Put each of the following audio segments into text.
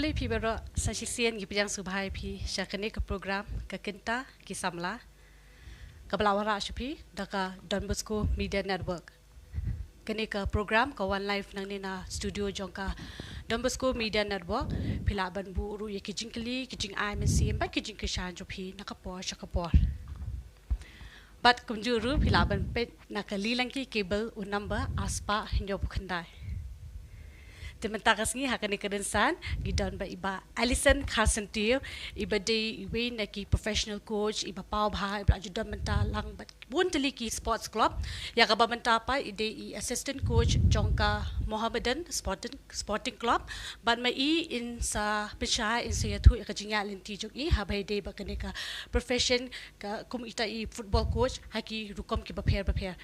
beli pi bero sasisian gi pijang subhai pi syakani ke program ke Kynta ki Samla ke belawara shupi daka Don Bosco Media Network. Kini ke program ke One Life nang ni na studio jong ka Don Bosco Media Network pila ban bu ru ye kijing kali kijing ai mesi ba kijing ke shan jopi nakapor syakapor. Bat kumjuru pila ban pet nakalilang ki kabel un number aspa hinyo bukandai. Tementara sengi hakani kedensan gidan ba iba Alison Kharsyntiew iba de iwe naki professional coach iba pau bha iba judan menta lang bat bunteli ki sports club ya ka ba menta pa ide I assistant coach jongka Mohammedan sporting club ban mai in sa pesha in sa yatu ka jinga linti jog I habai de ba kani ka profession ka kum ita I football coach haki rukom ki ba pher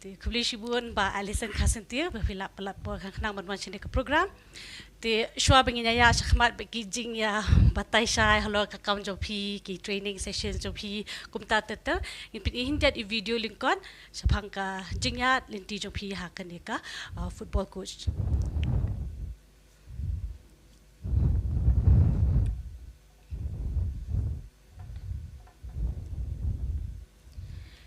Kubli shibun ba Alison Kharsyntiew bafila pelat po kanang manwan sini ke program te shwa bengin ya shakmat begijing ya batai shai halo ka kam jopi ki training session jopi kumta teta in pin hindat I video linkon sapang ka jingya linti jopi hakan ka football coach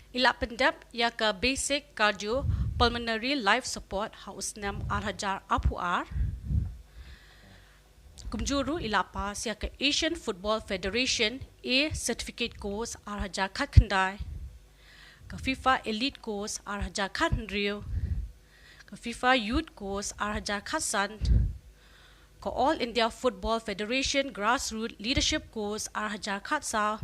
Ila pendap ya ke basic cardio pulmonary life support haus nam arhajar apuar kumjuru ila pas ya ke Asian Football Federation A certificate course arhajar khandai ke FIFA elite course arhajar khandriu ke FIFA youth course arhajar khasan ke All India Football Federation Grassroots leadership course arhajar khatsa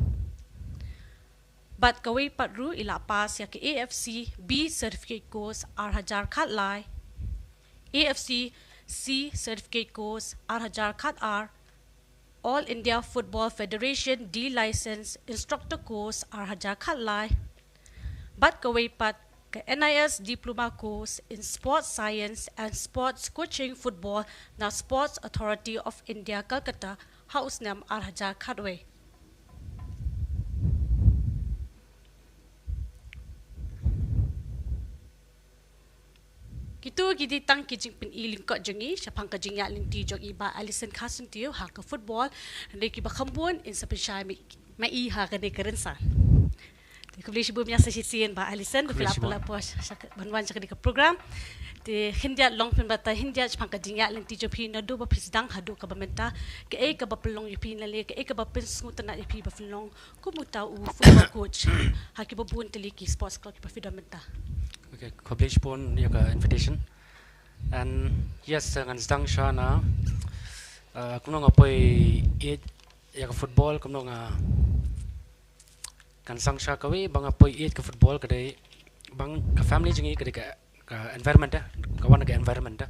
Bat kawai patru ila pas ya ke AFC B certificate course arhajar khat lai AFC C certificate course arhajar khat R All India Football Federation D license instructor course arhajar khat lai Bat kawai pat ke NIS diploma course in sports science and sports coaching football na Sports Authority of India Calcutta house nam arhajar khatway Kitu gidi tang kijing pin iling ko jongi syapang ka jingya ling ti jog iba Alison Kharsyntiew ha ka football ndai ki ba khambun in sa pesha mai ha ka ne kerensan te kubli shibu mya sa sisien ba Alison pela pela pos banwan sa ka program te hindia long pin bata hindia syapang ka jingya ling ti jopi na do ba presidang hadu ka ba menta ke e ka ba pelong yupi na le ke e ka ba pin ngutana yupi ba pelong kumuta u football coach ha ki ba bun teli ki sports club ki ba fundamenta Okay, publish pun ya invitation, and yes, dengan sedang shana, kuno ngapai it ya football, kuno kan sang sha kawi bang ngapai it ke football kedai bang ke family jengi kedai ke environment dah, kawan ke environment dah,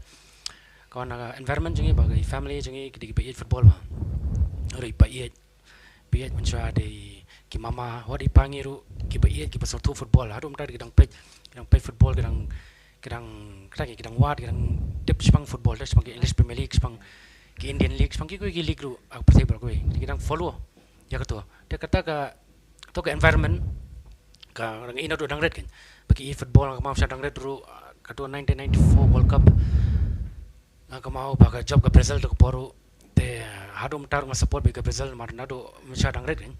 kawan environment jengi bagi family jengi kedai ke it football mah, hari it mencari de ki mama, hari pangiru ki it ki pasal tu football, hari umtar kedang Peit football kedang wad kedang tip sepang football dah sepang English Premier League sepang ki Indian League sepang ki league ru aku percaya berkoi kedang follow ya ketua dia kata ke environment ka orang ina do dang red kan bagi football ka mau sa dang red ru ketua 1994 World Cup ka mau baga job ka Brazil to poru te hadu mutar ma support bagi Brazil mar nado sa dang red kan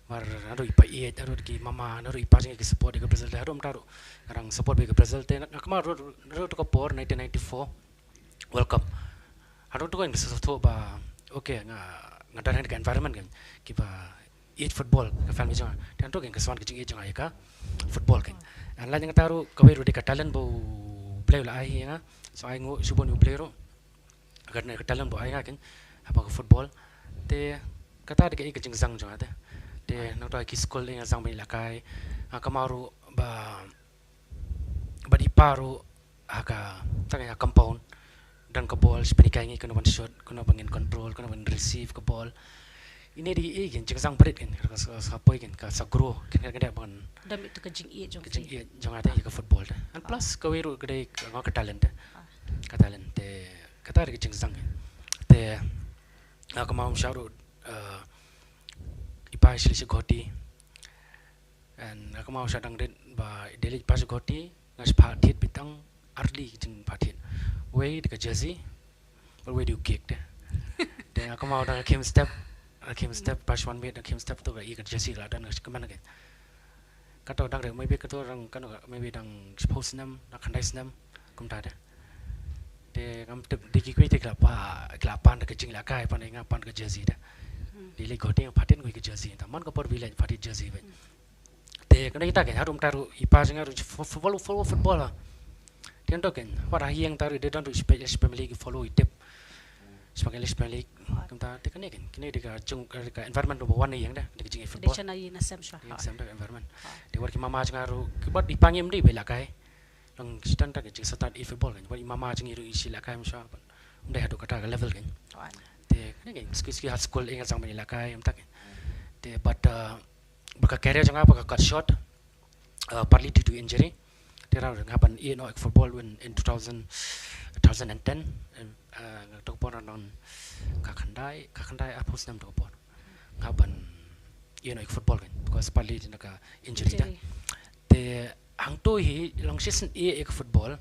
mar nado ipa iet aro ki mama nado ipa jeng ki support ke Brazil hadu mutar karang support bagi Brazil te nakma ro to por 1994 World Cup hadu to kan bisa to ba okay ngadar ke environment kan ki ba eat football ke family jang dan to kan ke swan ke jing jang ka football kan an la jang taru ka weru de ka talent bo play la ai nga so ai ngo subon u play ro agar ne ka talent bo ai nga kan apa ke football te kata de ke jing sang jang ate te nang to ki school yang sang bai lakai kamaru ba di paru aka tangya compound dan ke ball sepenika ngi kena one shot kena bangin control kena bangin receive ke ball ini di jing sang berit kan sa poi kan ka sa grow kan bangan dam itu ke jing jong jong ada ke football and plus ke weru ke dai ke talent te kata ke jing sang te aku mau syaru ipa sili sigoti and aku mau sadang den ba deli pas sigoti ngas phatit bitang arli jing phatit way de jersey or way do kick dan aku mau dah kim step pas 1 minute kim step tu ga ikat jersey lah dan kemana kan kata orang maybe kata orang kan maybe dang post nam nak kandai senam kum tak ada de ngam dikikui te kelapan de kecing lakai pan ngapan ke jersey dah di lego te patin kui ke jersey ta man ko por village patin jersey be te kan kita kan harum taru ipa singa football lah tiang tu kan para hiang taru de dan especially follow it sebagai Premier League kita te kan kini dekat jung dekat environment number 1 yang dah dekat jing football Dicana yi na sem sha. Sem dah environment de war ki mama jangaru kibot ipangim di belakai lang stand tak jing start football kan war mama jangiru isi lakai masa undai hadu kata level kan te kan ski high school ingat sang belakai tak te but baka career janga baka cut short partly due to injury there are happen in football in 2010 tokpon non kakandai apus nam tokpon ngaban football kan because partly naka injury dah te hang to hi long season football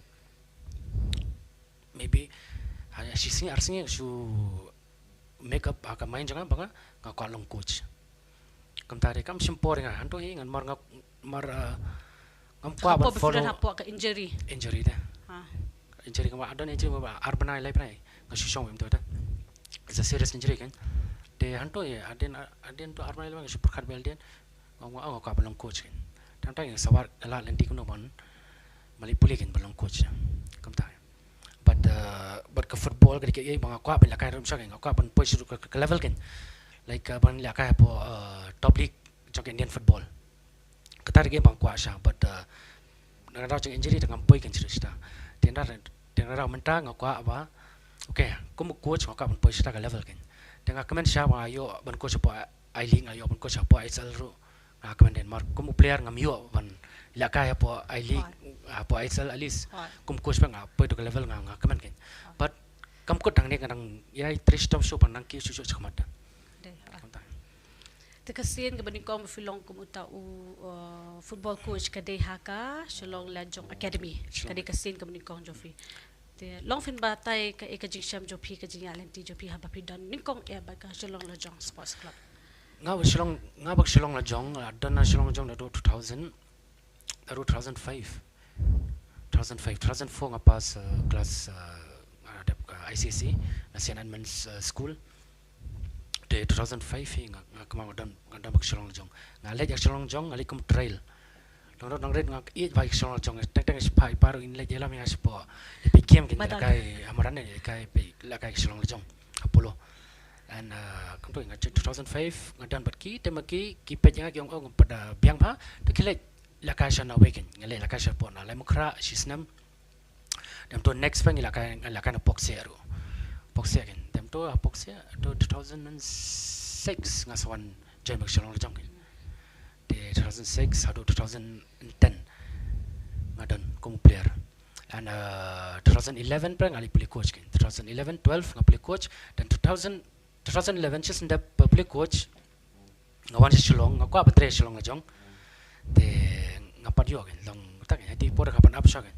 maybe she arsing su make up aka main jangan banga ngakwa long coach kam tare kam simpor nga hang to hi ngan mar ngam kwa ba follow hapo ka injury dah injury kama ada ni cuma arbanai lai pernah ngasih itu dah it's a serious injury kan de hanto ya aden tu arbanai lai ngasih perkat bel dia ngau ka belum coach kan tang yang sawar ala lendi kuno ban malipuli kan belum coach kam ta but ke football ke ke bang aku ben lakai rum saking aku ben push ke level kan like ban lakai po top league jok Indian football ketar game bang kuasa but nara jong injury dengan poi kan cerita Tengah mentang aku apa, okay, kamu coach aku pun posisi ke level kan. Tengah kemen siapa ayo ban coach apa ailing ayo ban coach apa ISL ru, kemen Denmark, kamu player ngamiyo ban lakai apa ailing apa ISL alis, kamu coach bang apa itu ke level kemen kan. But kamu kau tang ni kadang ya trish top show pandang kiri susu cakap ada. Terkasihan kebening kau Shillong kamu tahu football coach kedai haka Shillong Lanjong Academy. Kedai kasihan kebening kau Jofi. Te long fin batai ke ekajing sham Jofi kajing alenti Jofi haba pidan ningkong baka Shillong Lanjong Sports Club. Ngabak Shillong Lanjong dan Shillong Lanjong dah 2000 2005 2004 ngapas kelas ICC National Men's School. 2005 ngamang dan bak Shillong Lanjong ngalej Shillong Lanjong ngalikum trail long red ngak bak Shillong Lanjong teng spai paru in lej dalam yang sepo pikiem kin kai amaran ni kai Shillong Lanjong Apollo and kumto ngaj 2005 ngadan batki temaki kipet yang pada biang pa to kilej lakai sana weekend ngalej lakai sepo na lai mukra sisnam dem to next pang lakai na boxero kan dem to boxer to 2006 ngasawan join bak Shillong Lanjong de 2006 atau 2010 ngadan como player and 2011 pernah ngali play coach kan 2011 12 ngali play coach dan 2011 just ndap play coach ngawan Shillong ngakwa batre Shillong Lanjong de ngapat yo kan long tak hati por kapan up kan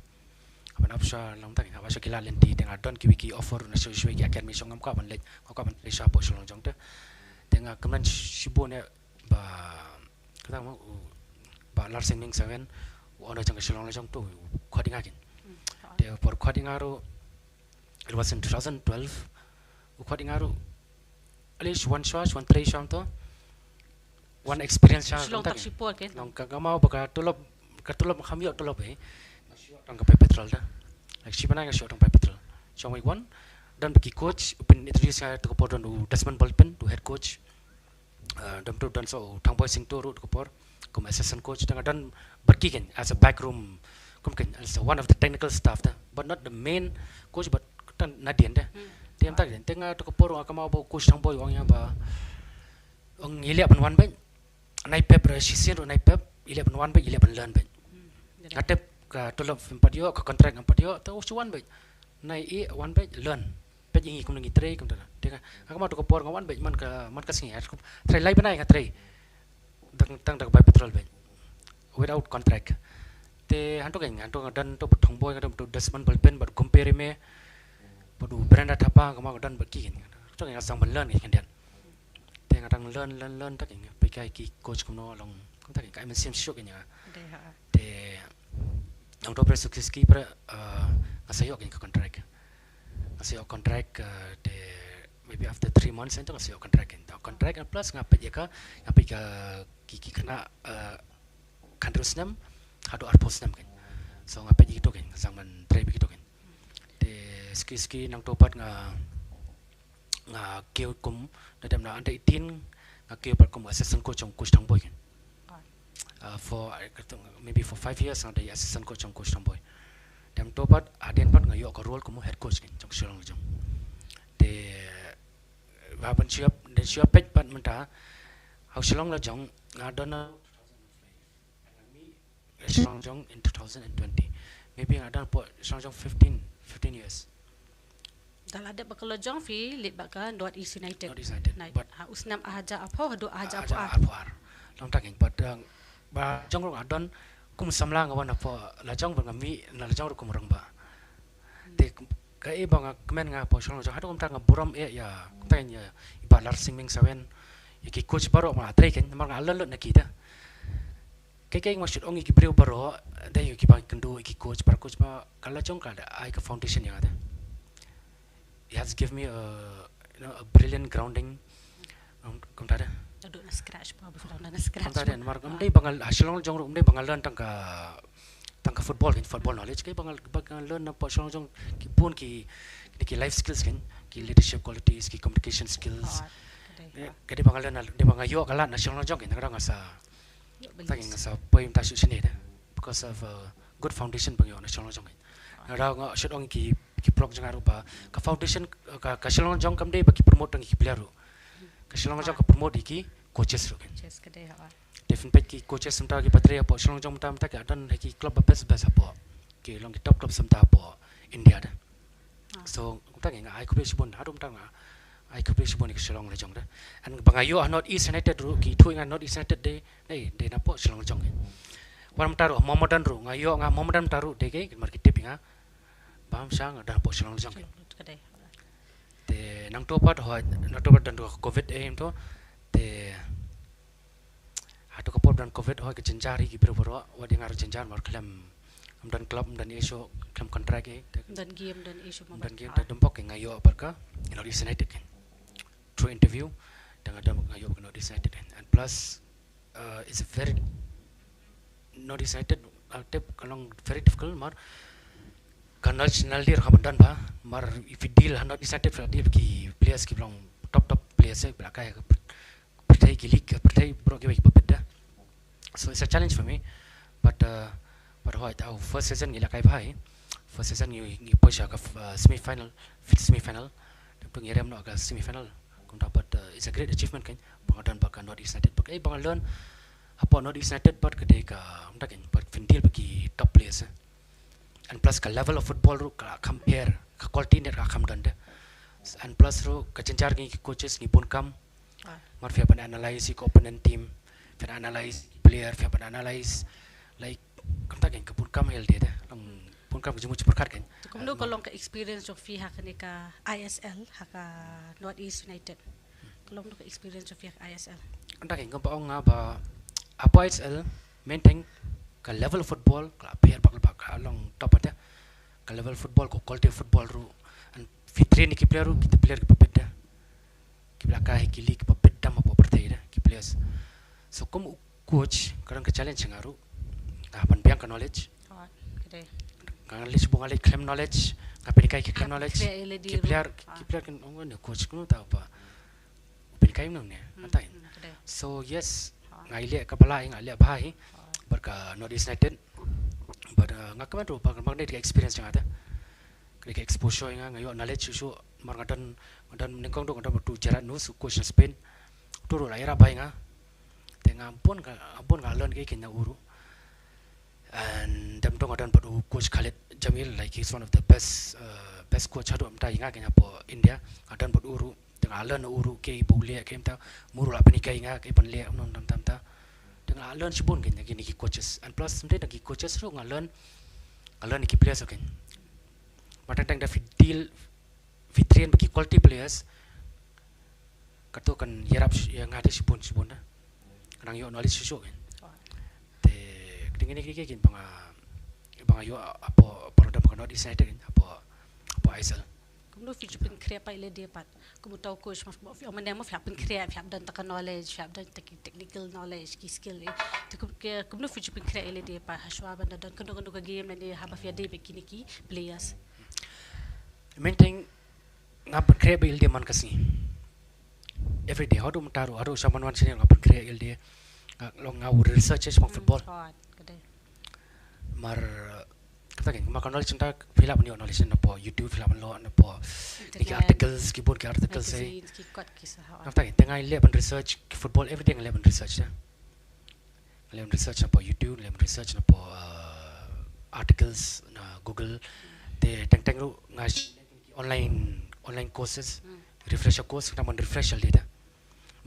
kapan apsa long tak apa kila lenti tengah don ki offer na sesuai ki academy songam ka ban lej ka ban lej apa Shillong Lanjong te tengah kemen sibo ne ba kata mau ba Larsen Ming Seven ono jang Shillong Lanjong tu coding again de por coding aro it was in 2012 coding aro at least one three shot to one experience shot Shillong tak sipol kan long ka mau baka tulop khamio tulop tang kapai petrol dah. Like si mana yang shot tang kapai petrol. So we won. Dan bagi coach, open introduce saya tu kapor dan Desmond Bolpen, tu head coach. Dan tu dan so tang boy sing tu ru kapor, kum assistant coach. Dan bagi kan as a backroom, kum kan as one of the technical staff dah. But not the main coach, but tan nadian dah. Tiam tak kan. Tengah tu kapor orang kamau bawa coach tang boy orang yang ba. Orang iliap penwan baik. Naik pep resisian naik pep. Iliap penwan baik, iliap penlan baik. Atep ka tolop padio ka contract ang padio ta usuan ba nai one ba learn pe jingi kum ngi tray kum ta teka ka ma to ko por ngawan ba man ka singi tray lai banai ka tray tang ba petrol ba without contract te hanto dan to thong boy ka to Desmond Bolpen ba compare me padu brand thapa ka ma dan ba ki tak yang sang learn kan dia te ngadang learn tak yang pe kai ki coach kuno long tak yang kai mesim shock nya te ang to per sukses ki per ngasayo kan contract ngasayo contract te maybe after 3 months ento ngasayo contract kan contract and plus ngape ya ka ki kena kandrus nam hado arpos nam kan so ngape gitu kan sang man try begitu kan te ski nang topat nga kêu kum dalam na under 18 nga kêu par kum assistant coach ang coach tang boy kan for maybe for 5 years ang day assistant coach ang coach tang boy dem topat aden pat nga yo ko role kum head coach kan jong Shillong jong te wa ban siap pet pat menta how Shillong la jong nga dona Shillong jong in 2020 maybe nga dan po Shillong jong 15 years dalam ada bakal jong fi lit bakal North East United but usnam aja apa hadu aja apa long taking but ba jong rong adon kum samla ngawan apa la jong bangami na la jong kum rong ba te ka e bang kemen nga po Shillong jong hadu kum ta nga buram ya ta nya iba lar singming sawen iki coach baro ma trai ken mar nga lelot na kita kai maksud ong iki breu baro dai iki bang kendu iki coach ma kala jong ka da ai ka foundation yang ada. He has given me a brilliant grounding. Kum tada. Aduh na scratch pa before na scratch. Kum tada mar kum dai bangal Shillong jong rum dai bangal learn tangka football knowledge kai bangal learn na pa Shillong jong ki pun ki life skills kan ki leadership qualities ki communication skills. Kai bangal learn de bangal yo kala na Shillong jong kan kadang asa tanging asa poim ta sini dah because of good foundation bang yo na Shillong jong. Ada nga shot ong ki prog jang arupa ka foundation ka Shillong jong kam dei baki promote ang ki player ru ka Shillong jong ka promote ki coaches ru coaches ka dei ha defin pet ki coaches samta ki patre apo Shillong jong mata ka adan ki club best apo ki long ki top club samta apo India da so ta nga ai kubre sibon harum ta nga ai kubre sibon ki Shillong jong da an bangayo North East United ru ki thui nga North East United dei na po Shillong jong wan taru Mohammedan ru ngayo nga Mohammedan taru de ke market tipping ha paham sang ada po Shillong jong te nang topat ho na topat dan covid to te hatu ko dan covid ho ke jenjari ki bro wa dengar jenjar mar klam dan club dan isu klam contract dan game dan isu dan game dan dempok ngayo barka North United kan through interview dengan ada ngayo ke North United and plus it's a very North United tip kalong very difficult mar kanal channel dia ramadan ba mar if deal North United for deal ki players ki long top players belakang pertai ki league pertai bro ki beda so it's a challenge for me but what our first season ni lakai bhai first season ni push ka semi final tu ngiram no ka semi final kum dapat it's a great achievement kan bangadan ba North United but bangal learn apa North United but kedai ka mtakin but deal bagi top players and plus ka level of football ru ka compare ka quality net ka kam dande and plus ru ka jenjar ki coaches ni pun kam mar fia pan analyze ko opponent team fia analyze player fia pan analyze like kam ta ka pun kam hel dia long pun kam jumu perkat kan kum do kolong ka experience of fi hakani ka ISL haka North East United kolong do ka experience of fi ISL anda ka paong nga ba apa ISL maintain ka level football ka player bakal long top ada ka level football ko quality football ru and fitri ni ki player ru kita player ki beda ki belakang ki league beda ma property da ki players so kom coach kadang ka challenge ngaru pan biang ka knowledge knowledge bunga le claim knowledge ngapi kai ki claim knowledge ki player kan ongon coach kuno ta apa pin kai no ne atain so yes ngai le ka bala ngai le bhai barka North East United but ngakaman ro bang dei experience yang ada ke exposure yang ngayo knowledge su mar ngadan nengkong do ngadan tu jaran nu su coach Spain tu ro laira bai nga te ngampun ka learn ke kenya uru and dem do ngadan padu coach Khalid Jamil like he's one of the best coach hadu amta inga kenya po India ngadan padu uru te learn uru ke bole ke amta muru la pani kai nga ke pan le non tam ta dengan learn sibun kan gini ki coaches and plus mende nagi coaches ru learn ki players kan matang tang da deal fitrian bagi quality players kato kan yerap yang ada sibun dah kadang yo knowledge susu kan te dengan ini kayak gini bang yo apa produk bukan not decided kan apa Aisal Kamu fiju pun kreat pa ile dia pat. Kamu tahu coach mas mana yang mau pun kreat, dan tak knowledge, dan technical knowledge, skill. Tu kamu fiju pun kreat ile dia pat. Haswa benda dan kendo ke game nanti haba dia begini ki players. Maintain ngap kreat ile dia man kasi. Every day, how do mentaru, how do someone wants to ngap kreat ile dia. Long ngau research semua football. Mar kata kan makan knowledge tentang film ni knowledge nampak YouTube film lo nampak ni articles keyboard ke articles saya kata kan tengah lihat research football everything lihat research dah lihat research nampak YouTube lihat research nampak articles na Google te teng lu ngas online courses refresher course kita men refresher dia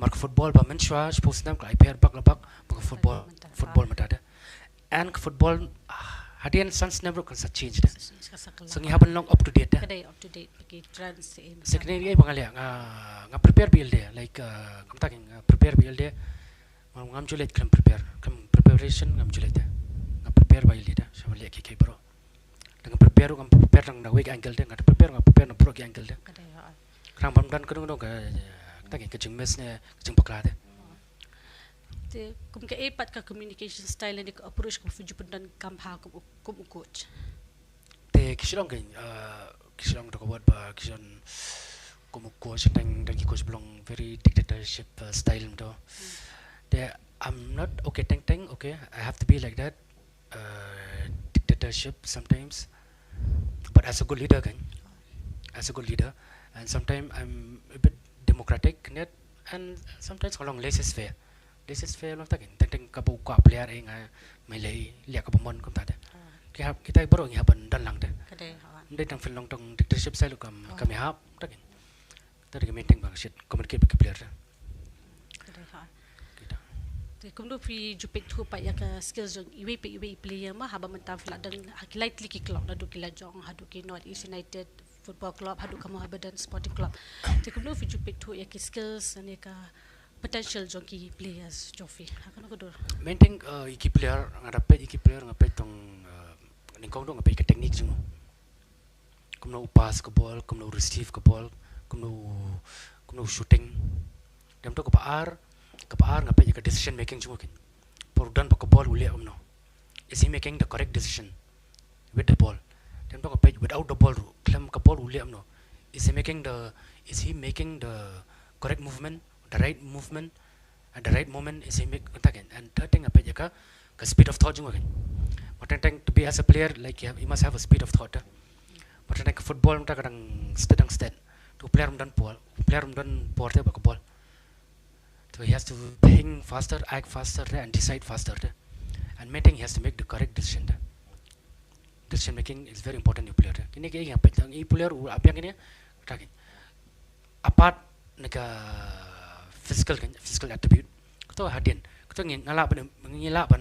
mark football ba menshwa post nam ka IPR bak football mata ada and football hadian sans never can change dah. So ngi haban long up to date dah. Kadai up to date bagi trends ini. Sekarang ni bangal ya nga prepare build dia like kamu tak prepare build dia. Ngam julet kam preparation ngam julet dia. Ngam prepare build dia dah. Sama lihat kiki bro. Dengan prepare nang na weak angle dia ngam prepare na broke angle dia. Kadai ha. Kerang bamdan kedung tak kecing mes ne kecing pakla dia. Te kum ke epat ka communication style ni ka approach ko fuju pendan kamha kum coach. Te Shillong kan Shillong dak buat ba Shillong kum coach tang coach belong very dictatorship style ndo. Te I'm not okay teng okay I have to be like that dictatorship sometimes but as a good leader kan as a good leader and sometimes I'm a bit democratic net and sometimes kalau laissez-faire this is fair lah tak kan teng kabuka player inga melai lihat kabumon kum tak ada kita baru ingi haban dan lang dah kadai ndai tang film tong dictatorship saya kami hap tak kan tadi meeting bang shit communicate with player dah kadai ha te kum do fi jupit thu pa ya ka skills jong iwe player ma haba mentam fla dan hakilai kliki club na du kila jong hadu ki North East United football club hadu kamu habadan sporting club te kum do fi jupit thu ya ki skills ane ka potential joki players Jofi akan aku dur maintain iki player ngadapat iki player ngapet tong ningkong dong ngapet ke teknik semua kumno pass ke ball kumno receive ke ball kumno shooting dem to ke paar ngapet ke decision making semua kan produdan ke ball ulia kumno is he making the correct decision with the ball dem to ngapet without the ball klam ke ball ulia kumno is he making the correct movement the right movement at the right moment is he make again and third thing apa jaka ke speed of thought juga kan what thing to be as a player like you must have a speed of thought what thing ke football mta kadang stand to player mdan por te bak ball so he has to think faster act faster and decide faster and making he has to make the correct decision making is very important in player kini ke apa i player apa yang ini tak apart neka physical attribute kita hadian kita ngilap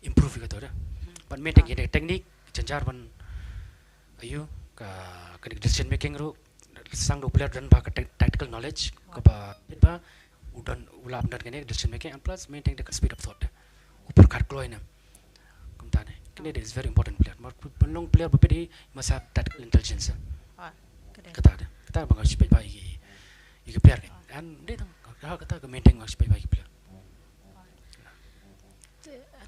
improve kita dah but meeting ini teknik cencar ban ayu ka decision making ru sang do player dan ba tactical knowledge ka ba kita udan ulap dan kene decision making and plus maintaining the speed of thought upar kat kloy na kumta ne kene is very important player mar penong player bepedi must have tactical intelligence kata bang speed ba iki player and dia kata ke maintain aspek bagi player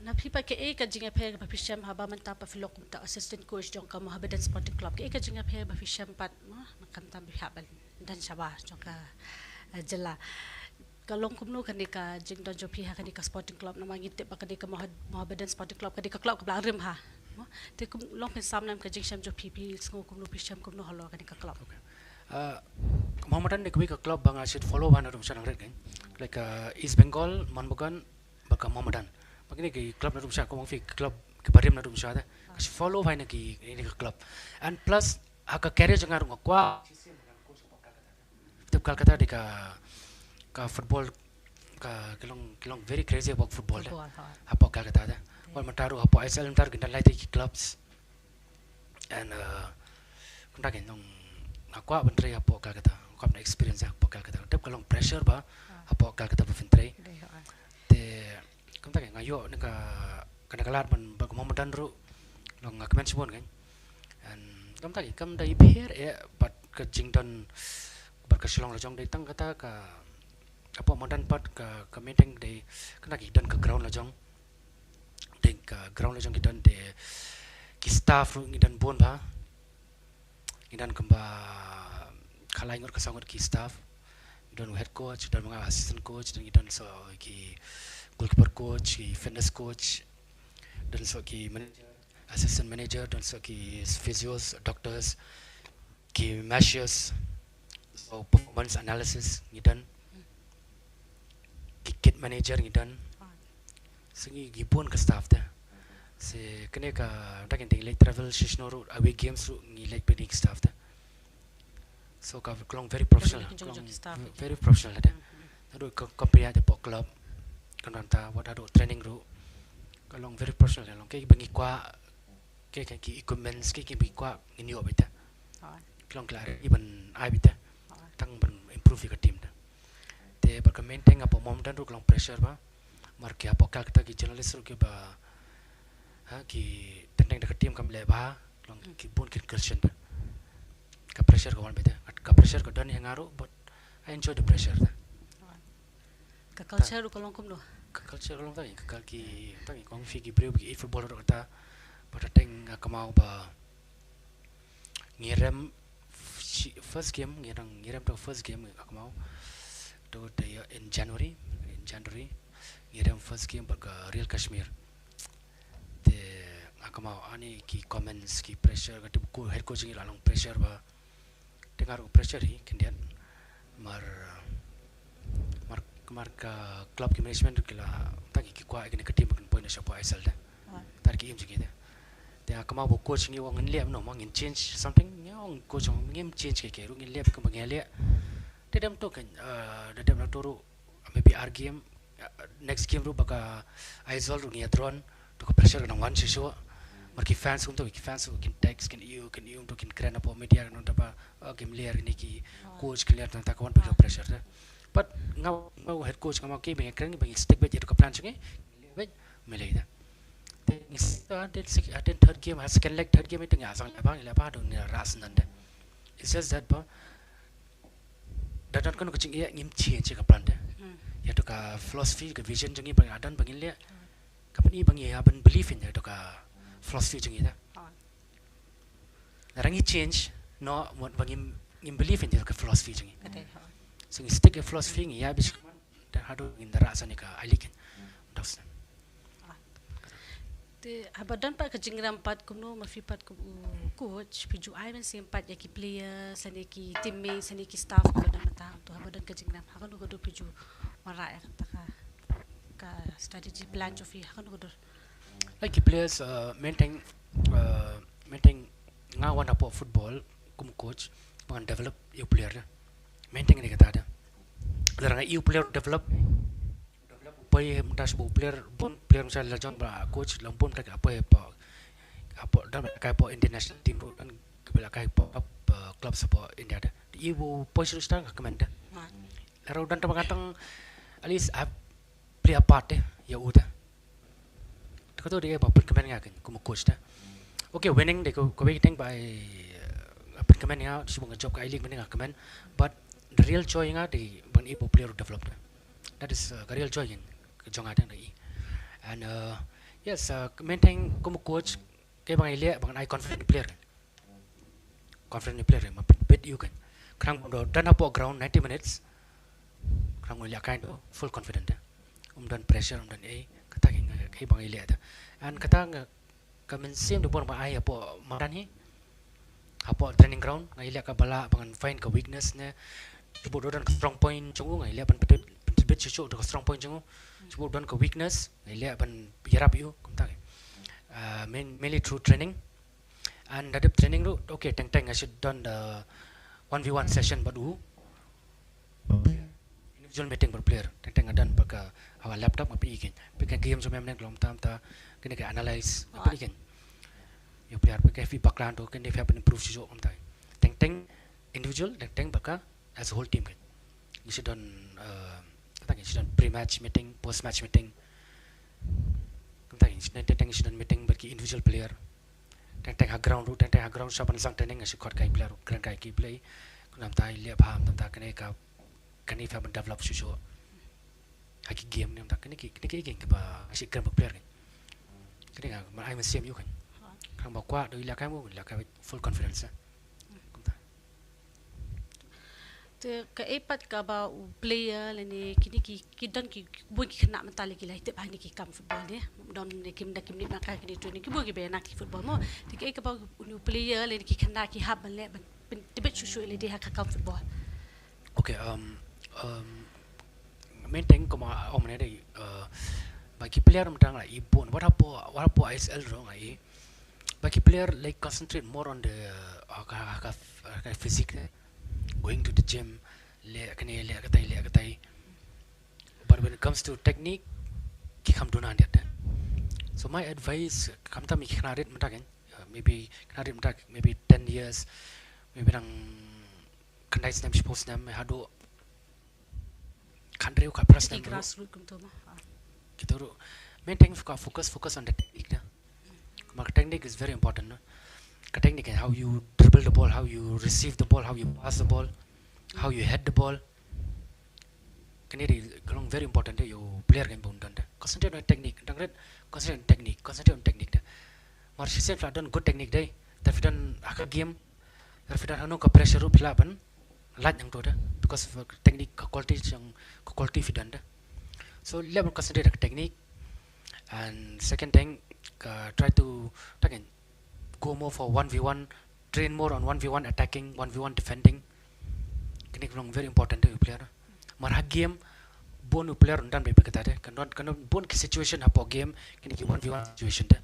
na pipa ke ka jinga pe ba fisham haba man ta pa filok ta assistant coach jong ka Mohammedan Sporting Club ke ka jinga pe ba fisham pat makam tam habal dan sabah jong ka jela kalong kumno kan ka jing don jo pi ha kan ka Sporting Club na mangit pa kan ka Mohammedan Sporting Club kan ka club ka blang rim ha te kum long pen samnam ka jing sham jo pi sngo kumno fisham kumno halo kan ka club Mohammedan ni kami ke club bang asyik follow ban rum sanang red kan like East Bengal Manbukan baka Mohammedan begini ke club na rum sa ko fi club ke barim na rum sa da kasi follow vai na ki ini ke club and plus aka career jangan rum kwa tep kata di ka football ka kilong very crazy about football da apa kata da wal mataru apa ISL ntar kita light ki clubs and kunta ke nong akwa bentre apa kata kau na experience apa kata tep kalong pressure ba apo kal kata befintray te kamta ke ngayo naka kana kalat ban ba komandan ru long ngakmen sibon kan and kamta ke kam dai bier but ka jingdon but ka Shillong la jong dai tang kata ka apo mandan pat ka meeting dai kana ki dan ka ground la jong ding ka ground la jong ki dan de ki staff ru ngi dan bon ba ngi dan kamba khalai ngur ka sangur ki staff dan head coach dan mga assistant coach dan dan so ki goalkeeper coach ki fitness coach dan so ki manager assistant manager dan so ki physios doctors ki measures so performance analysis ni dan ki kit manager ni dan singi gipon ka staff ta se kene ka takin ting like travel session ru away games ru ni like big staff ta so ka klong very professional very professional ada adu company ada pok club kan ta what adu training ru kalong very professional long ke bangi kwa ke ki equipments ke bangi kwa ni yo bita klong klar iban ai bita tang ban improve ka team ta te ba ka maintain apa mom dan ru klong pressure ba mar ke apa ka ki journalist ru ke ba ha ki tentang da team kam le ba long ki bon ki question ba ka pressure ko wan bita ka pressure ko dan yang aru but I enjoy the pressure ka culture ru kalong kum do ka culture long tadi ka ki kong fi ki breu ki football ro ta but teng kamau ba ngirem first game ngirem to first game kamau to in January ngirem first game ba Real Kashmir te kamau ani ki comments ki pressure ka ko head coaching long pressure ba dengar pressure hi kendian mar ka club ki management kila taki ki kwa igni ka team kan point shop aisal da tar ki im jigi da te akama bo coaching yo ngin lem no mangin change something yo coach ngim change ke ru ngin lep ka bangele te dem to kan da dem na toru maybe our game next game ru baka aisal ru ngi drone to ka pressure na one show marki fans untuk ki fans kin text kin you to kin krena po media no tapa game layer ni ki coach clear tanta kawan big pressure da but ngau head coach ngau ke bang kren bang stick bet itu ka plan chunge bet melai da te then third game has second leg third game itu ngasang la ba do ni ras nan da it's just that ba dan kan ko ching ya ngim change ka plan da ya to ka philosophy ka vision jungi bang adan bang le company bang ya ban belief in to ka philosophy jungi da rangi change no bang ngim belief in to ka philosophy jungi so stick a philosophy ngi ya bis da hadu in da rasa ni ka alikin dos te abadan pa ka jingram pat kuno mafi pat ku coach piju ai men sempat ya ki player sane ki teammates sane ki staff ko da mata to abadan ka jingram hakan ko do piju mara ya ka strategy plan jo fi hakan ko do like players maintain ngawan apo football kum coach ban develop you player maintain ni kata ada darang you player develop pai mutas bu player misal la jon ba coach lampun ka apa dan ka po international team dan kebela ka po club support India ada you push star ka komenda laro dan tabang at least I play a part ya udah to dia ba perkemanan ngakan kuma coach ta okay winning they ko waiting by perkemanan nga sibong job ka ilig maning ngakan but the real joy nga di ban ipo player develop that is the real joy in jong ada dai and yes maintain kuma coach kay bang ile bang I confident player ma bet you kan krang do dan apo ground 90 minutes krang mo kind of full confident dan pressure dan kata kay bang ile ada and kata kamen sim do bon ba ai apo maran hi apo training ground ngai ile ka bala bang find ka weakness ne ibu dan strong point chung ngai ile ban bet chu do strong point chung ibu dan ka weakness ngai ile ban yarap you kumta mainly through training and that training ru okay teng I should done the 1v1 session badu individual meeting per player teng adan baka our laptop mapi ikin pikan game so memang glom tam ta kena ka analyze mapi ikin you player baka fi baklan to kena fi improve jo kumta teng individual teng baka as a whole team kan you should done kata you should done pre-match meeting, post-match meeting. Kata you should done meeting bagi individual player. Teng ground route, teng ground shapan sang training ngasih kot kai player, keren kai ki play. Kunam tai lihat paham tentang kene fa develop susu. Haki game ni tentang kene game ke ba ngasih keren player kan. Kene kan, ai masih you kan. Kang bakwa doi lakai mu, lakai full confidence. Ke epat ka ba player leni kini ki don ki bu ki kena mentali ki lah tip hani ki kam football dia don ne kim da kim ni nak ki training ki bu ki be nak ki football mo ti ke ba unu player leni ki kena ki hab le ben tibet susu le dia ka kam football. Okay, main thing como omne dei bagi player mentang lah ibon what apa ISL wrong ai bagi player like concentrate more on the physique, going to the gym, le katai. But when it comes to technique, ki kam duna dia. So my advice, kam ta mi knarit mentakan, maybe 10 years, maybe nang kandai snam suppose nam hado kandreu ka pras nam Grassroots kum to ma. Kita main thing focus on the technique. Mark technique is very important. No? Technique and how you dribble the ball, how you receive the ball, how you pass the ball, how you head the ball. Ini very important. You player game pun danda. Concentrate on technique. Dangret concentrate on technique. Mar sisen fladan good technique day. Tapi dan akak game. Tapi dan anu ke pressure rup laban. Lat yang tu dah. Because of technique quality fidan dah. So level concentrate on technique. And second thing, try to again go more for 1v1, train more on 1v1 attacking, 1v1 defending. Kini very important to player. Marah game bon player undan be kata deh. Kan bon ke situation apa game kini 1v1 situation deh.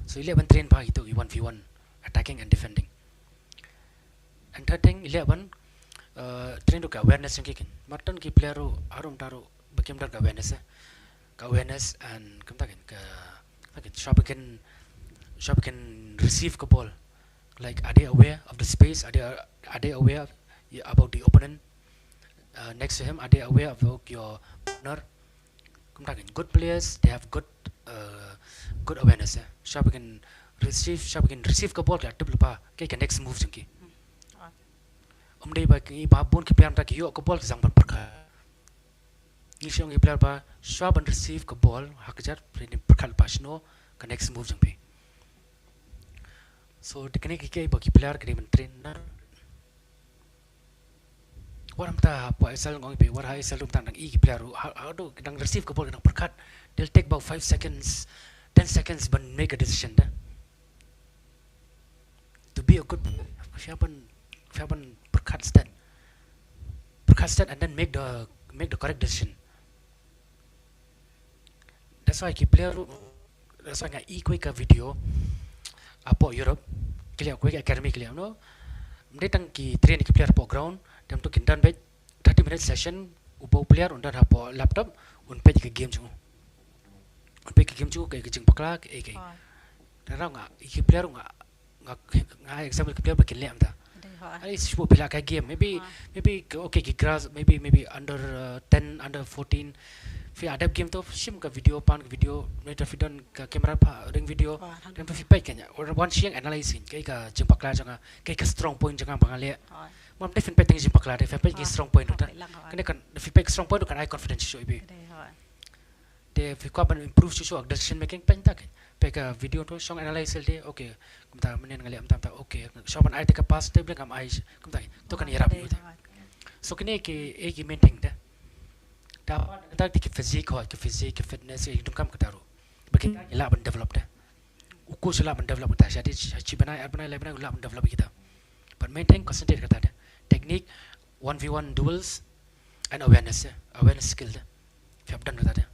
So 11 train pa itu 1v1 attacking and defending. And third thing 11 train to awareness yang kikin. Martan ki player harum taru bakim dar awareness awareness and kemtakin shop can receive the ball. Like are they aware of the space? Are they aware about the opponent next to him? Are they aware of your partner? Good players, they have good awareness. Shop can receive the ball. Can next move jengki. Umdai bagi babun ki player tak yo ke ball ke sang berperkah. Shillong player ba shop and receive the ball hakjar perkal pasno ke next move jengpi. So dekene ki bagi player kini mentrain na. Waram ta apa asal ngong pe war hai salum tang i player how do kadang receive the ball kadang perkat. They'll take about 5 seconds, 10 seconds but make a decision dah. To be a good siapan perkat stand and then make the correct decision. That's why ki player that's why ngai quick video apa Europe kilian quick academy kilian no mendetang ki train ki player po ground dem to kindan bet 30 minute session upo player undar apa laptop un pe ki game chu un pe ki game chu kai jing pakla ke kai tara nga ki player nga example ki player ba kilian ta ai sipo pila kai game maybe okay ki grass maybe under 10 under 14 fi ada game tu sim ka video pan video meter fidan ka kamera pa ring video dan fi pai kanya or one siang analyzing kai ka jempak la janga kai ka strong point janga bangale mam defin pai teng jempak la defin pai ki strong point tu kan kan fi pai strong point tu kan high confidence show ibi de fi ko ban improve show decision making pai tak pai ka video tu song analyze de okay kumta menen ngali am ta okay so ban ai take a pass de blek am ai kumta to kan irap so kini ki maintain de dapat ki physique fitness itu kam ketaru bagi la ban develop dah ukur sila ban develop kita jadi cibana lebana la ban develop kita but maintain concentrate kata dah technique 1v1 duels and awareness skill dah fiap dan kata dah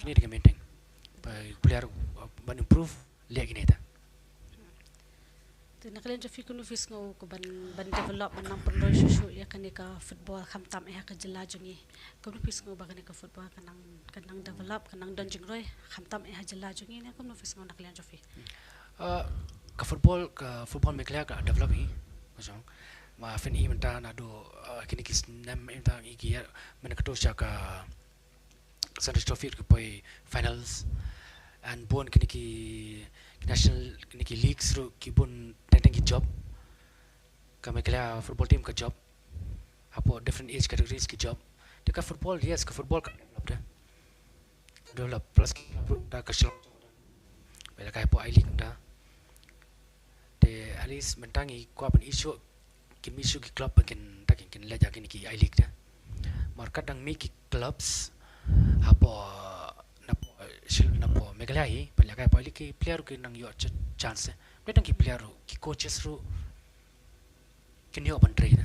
ini dia maintain player ban improve lihat ini dah tu nak kalian jadi kunu fis ngau ko ban develop ban nang perlu susu ya kan ka football kam tam ya ka jela jungi kunu fis ngau bagan ka football kanang develop kanang donjing roy kam tam ya jela jungi ne kunu fis ngau nak kalian jadi ka football mekla ka develop hi macam ma fin I menta na do kini kis nam menta iki ya men kato sha ka Sunday trophy ke poi finals and bon kini ki national kini ki leagues ru ki bon tentang ki job kami kala football team ka job apo different age categories ki job deka football yes ka football ka develop plus da ka Shillong bela kai po I league da de at least mentangi ko apan issue kin mi ki club kin takin kin leja kin ki I league da markat dang mi ki clubs apo napo megalai bela kai po I league ki player ki nang yo chance betang ki player ki coaches ru kin yo ban trade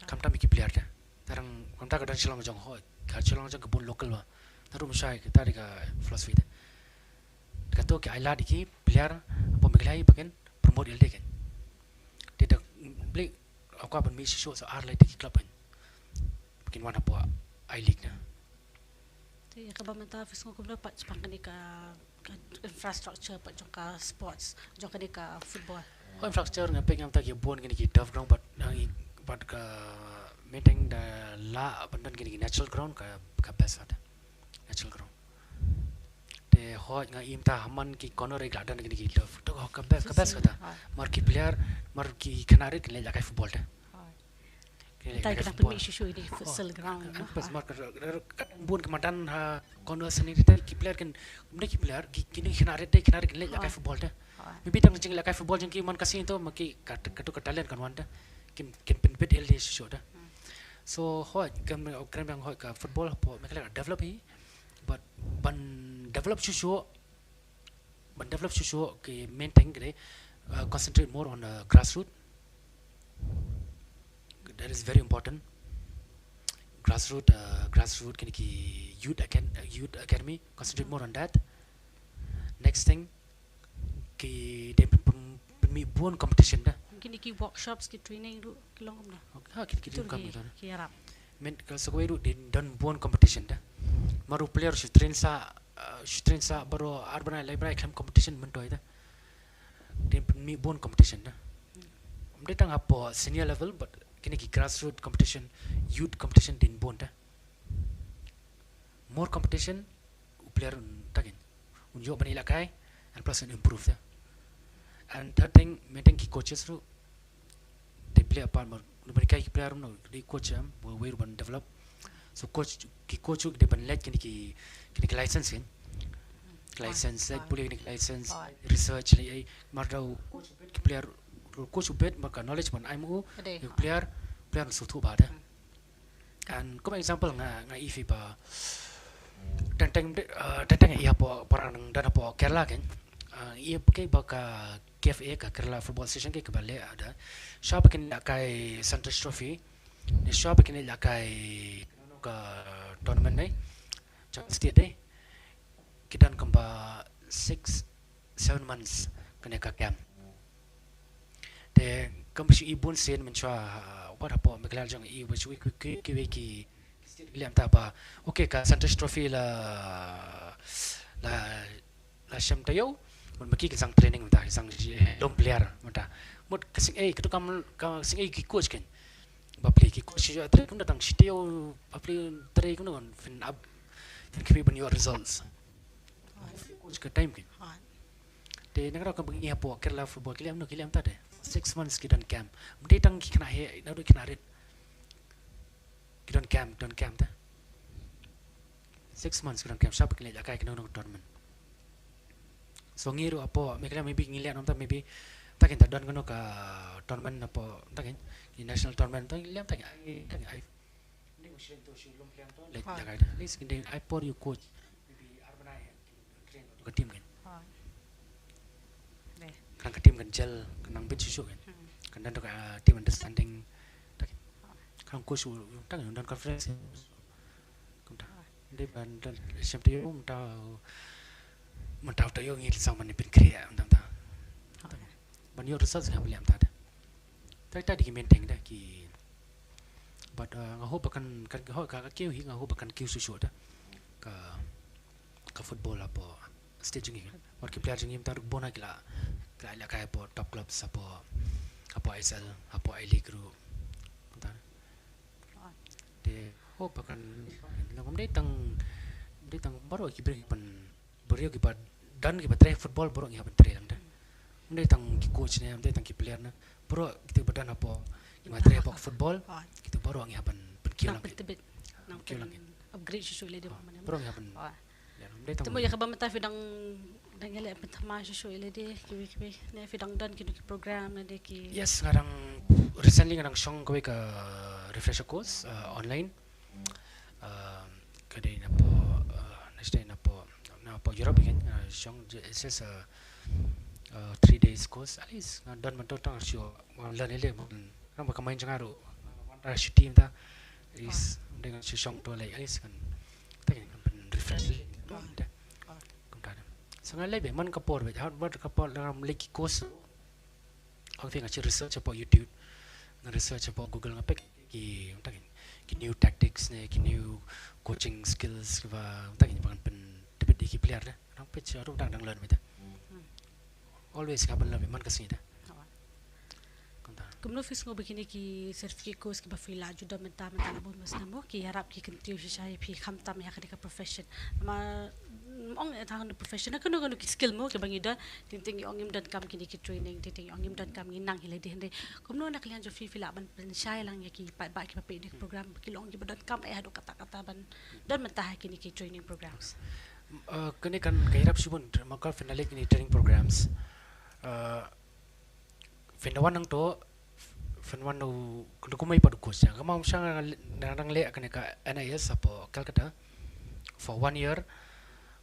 kamta mi ki player da tarang kamta ka dan Shillong jong ho ka Shillong jong ka bon local wa tarum shai ka tari ka philosophy da kato ki aila diki player apo megalai bagen promote ilde ken tidak blik aku apan mi show so ar diki club kan bikin wana po I league na Thì các bạn ta phải sống cùng với bạn bằng cái infrastructure bạn trong cả sports trong cái football. ko infrastructure nga pek ngam ta ki bon gini ki turf ground but ka maintain the la bandan gini ki natural ground ka best ada natural ground de ho nga im ta haman ki corner ek ladan gini ki turf to ka best kata mar ki player mar ki khanare ki le jakai football ta Tai kita pun isu ini futsal ground. pas mar bon kematan corner seni ki player kan ki player kini khanare ki le jakai football ta maybe tang jing la kai football jing ki man kasi to maki katu ka talent kan wanda kin pin pit el show da so ho kam bang ho ka football po mekala develop hi but ban develop show ki maintain gre concentrate more on grassroots that is very important grassroots kin ki youth academy concentrate more on that next thing ki de mi bon competition da Mungkin iki workshops ki training du kilong na. ha ki kam da Ki harap. men ka so ko dan bon competition da maru player shi train sa baro arbana library kam competition men toy da de mi bon competition da de tang apo senior level but kini ki grassroots competition youth competition din bon da more competition player tagin unjo bani lakai and plus improve da and third thing maintain ki coaches ru they play a part more mereka ki player no they coach am we ban develop so coach de ban let kini ki license like boleh ni license research ai marau ki player coach bet maka knowledge man IMU player so thu ba da and come example nga ifi ba tentang ia po parang dan po Kerala kan ia pakai baka KFA ka Kerala football session ke kebalik ada siapa kena kai Sunday trophy ni siapa kena lakai ka tournament ni Champions state deh kita kemba 6-7 months kena ka camp de kamsi ibun sen menchua what apa meglal jang I which we ki liam ta ba okay ka Sunday trophy la sham tayo mun maki ki sang training ta sang dom player mata mut kasing ketu kam sing ki coach kan ba play ki coach ya tre kun datang sitio ba play tre kun on fin up fin ki ban your results coach ka time kan de nagara ka bagi apo Kerala football kiliam no kiliam ta de 6 months ki dan camp mde tang ki kana he na do kina red ki don camp ta 6 months ki don camp sab ki le jakai ki no tournament so ngiru apo mekala maybe ngilian om ta maybe takin ta don kono ka tournament apo takin di national tournament ta liam takin ai ni usin to Shillong plan to le jagai ta least kinde I pour you coach maybe arbana train to team kan kan ka team kan gel kan ben susu kan dan to ka team understanding takin kan coach takin dan conference kan ta de ban dan semte ta mentau tayo ngil sang man pin kriya andam ta ban yo research ngam liam ta ta di maintain da ki but ngaho bakan kan ho ka kiu hi ngaho bakan kiu su da ka football apo staging hi or ki player jing ta bona kila la kai po top clubs apo apa ISL apa I League ru ta de hope akan langom de tang baru ki beri pan beri ki pa dan ki patre football baru ki hapan tre lang da de tang ki coach ne de tang ki player na baru kita badan apa ki matre apa football kita baru ki hapan perkilang nang upgrade susu le de mana baru ki hapan de tang temo ya ka ba mata fidang dan yale pentama susu le de ki ne fidang dan ki program na de ki yes ngarang recently ngarang song ko ka refresher course online kadai na po next day na po Europe again song it's just a 3 days course at least dan man to tang sio learn ele nang ba kamain jangaru ra shi team ta is dengan si song to like at least kan ta kan refresh sangat lebih man kapor be har ber kapor dalam leki course aku tengok research apa YouTube research apa Google ngapek ki takin ki new tactics ne ki new coaching skills ba takin bangan pen debit ki player dah nang pech aru dang learn beta always kapan lebih man kasih dah Kumno fis ngo begini ki certificate course ki ba fila juda menta na bon mas namo ki harap ki kentiu shay pi khamtam ya ka profession ma ong ta han profession ka no ki skill mo ki bangida tinting ong im dan kam ki ki training tinting ong im dan kam nginang hile de hende kumno na klian jo fi fila ban shay lang ya ki ba ki pa pe program ki long ki dan kam hadu kata-kata ban dan menta ki training programs kene kan kairap subun maka finale ki training programs finawan nang to Fenwan nu kumai padu coach ya. Kamu misalnya nang le akan ka NIS apa Calcutta for 1 year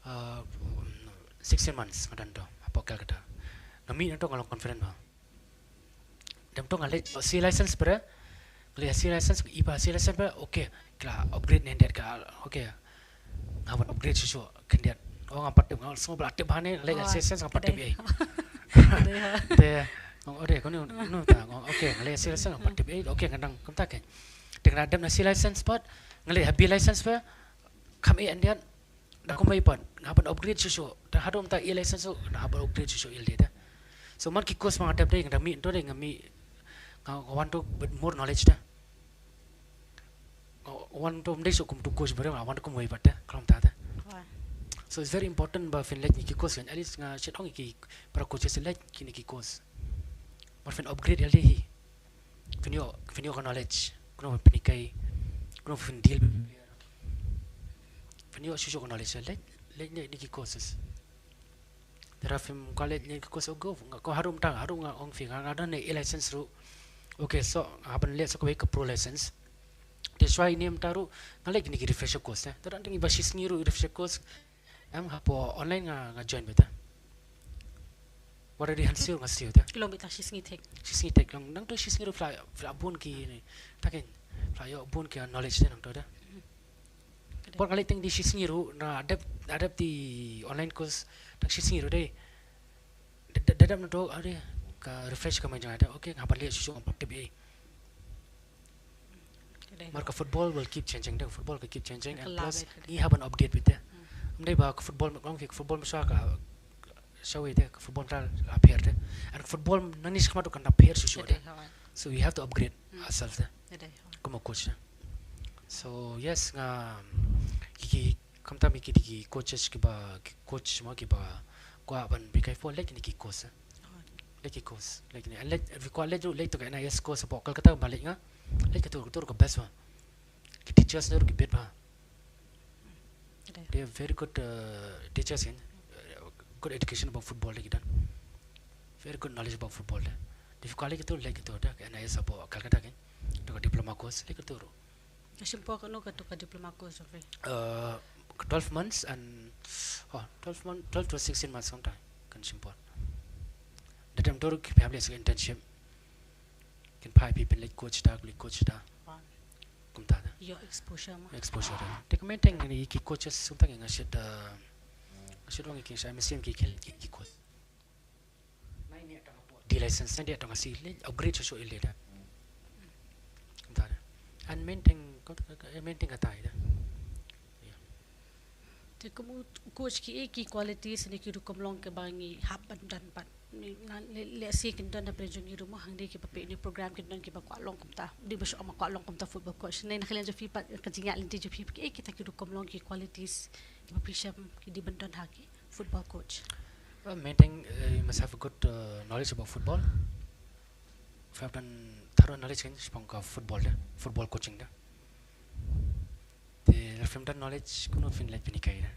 16 months ngadan to apa Calcutta. Kami nanti ngalong conference ba. Dem to ngale C license pera. Kali C license iba C license pera okay. Kala upgrade nendet ka okay. Ngawan upgrade susu kendiat. Oh ngapat dem ngal semua beraktif bahane le C license ngapat dem ai. Te oh deh kau ni tak okay ngalih license apa tip okay kadang kau tak kan dengan ada nasi license pot ngalih habis license apa kami endian dah kau mai pot ngapan upgrade susu dah harum tak license tu dah harum upgrade susu dia dah so man kikos mang ada deh ngami tu deh ngami kau want to more knowledge dah want to mendek sukum tu coach berang want to kau mai pot dah kalau tak dah so it's very important bah Finland ni kikos kan at least ngah cetong iki para coaches select kini kikos Morfin upgrade LDhi. Finyo ka knowledge. Kuno penikai. Kuno fin deal. Finyo susu ka knowledge. Let ni ki courses. There are film college ni ki course go. Ko harum tang harum nga ong fing ada ni license ru. Okay so haban let so ko ka pro license. That's why ni taru ngalek ni ki refresher course eh. Taran ting iba sis ngiru refresher course. Am hapo online nga join beta. What are the hands you ngasih tu? Kilometer sisngi tek lang nang tu sisngi ru fly bun ki ni takin fly bun ki knowledge ni nang tu dah. Por kali ting di sisngi ru na adap di online course tak sisngi ru deh. Dadam nang tu ada ka refresh ka macam ada. Okay ngapan lihat susu ngapak tebe. Marka football will keep changing. Dah football will keep changing and plus ni haban update bete. Mendai bah football orang fik football masa ka show it football tal appear there and football nanis kama to kan appear susu there so we have to upgrade ourselves there como coach so yes nga ki kamta mi ki coaches ki ba coach ma ki ba ko ban bi kai for like ni ki course like ni and let we call let to ka NIS course po Calcutta balik nga like to ko best one ki teachers ne ki bet ba they are very good teachers in good education about football lagi dan very good knowledge about football dah. If kali kita lagi tu dah kan ayah siapa Calcutta kan, dengan diploma course lagi tu. Simpo kan tu kan diploma course okay. 12 months and 12 to 16 months sometime kan simpo. Dalam tu kita habis internship. Kan Peit people like coach dah. Kumta dah. Your exposure mah. Exposure dah. Tapi maintain ni ki coaches something yang asyik Shillong ki saya mesti ki course. Nai ni ada apa? Di license ni dia ada ngasih upgrade susu ile dah. Entah. And maintain kata ida. Jadi kamu coach ki qualities ni ki rukom long ke bangi haban dan pan. let's see kin don na prejong iru mo hang di ki papi ni program kin don ki ba kwalong kumta di ba syo ma kwalong kumta football coach nei nakhilan jo fi pa kajinga linti jo fi kita ki rukom long ki qualities ki papi syam ki di bendon haki football coach. Main thing, you must have a good knowledge about football. If you have done thorough knowledge kan spong football coaching da. The film done knowledge kuno fin let pinikai da.